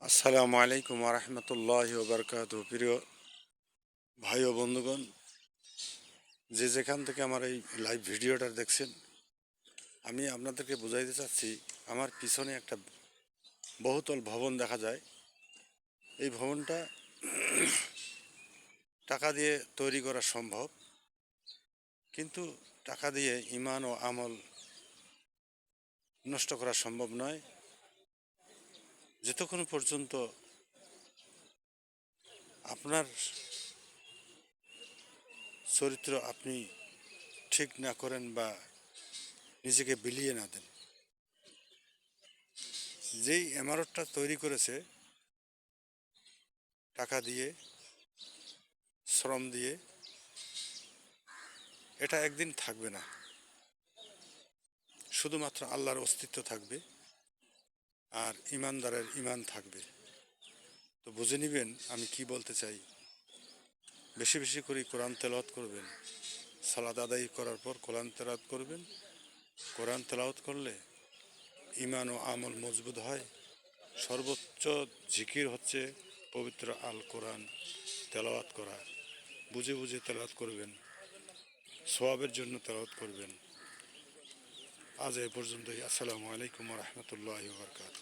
আসসালামু আলাইকুম রহমতুল্লাহি ওবরকাতুহু। প্রিয় ভাই ও বন্ধুগণ, যে যেখান থেকে আমার এই লাইভ ভিডিওটা দেখছেন, আমি আপনাদেরকে বোঝাইতে চাচ্ছি, আমার পিছনে একটা বহুতল ভবন দেখা যায়। এই ভবনটা টাকা দিয়ে তৈরি করা সম্ভব, কিন্তু টাকা দিয়ে ইমান ও আমল নষ্ট করা সম্ভব নয়। যতক্ষণ পর্যন্ত আপনার চরিত্র আপনি ঠিক না করেন বা নিজেকে বিলিয়ে না দেন। যেই ইমারতটা তৈরি করেছে টাকা দিয়ে, শ্রম দিয়ে, এটা একদিন থাকবে না। শুধুমাত্র আল্লাহর অস্তিত্ব থাকবে আর ইমানদারের ইমান থাকবে। তো বুঝে নিবেন আমি কি বলতে চাই। বেশি বেশি করে কোরআন তেলাওয়াত করবেন। সালাত আদায় করার পর কোরআন তেলাওয়াত করবেন। কোরআন তেলাওয়াত করলে ইমান ও আমল মজবুত হয়। সর্বোচ্চ জিকির হচ্ছে পবিত্র আল কোরআন তেলাওয়াত করা। বুঝে বুঝে তেলাওয়াত করবেন, সওয়াবের জন্য তেলাওয়াত করবেন। আজ এ পর্যন্তই। আসসালামু আলাইকুম রহমতুল্লাহি ওয়া বারাকাতুহু।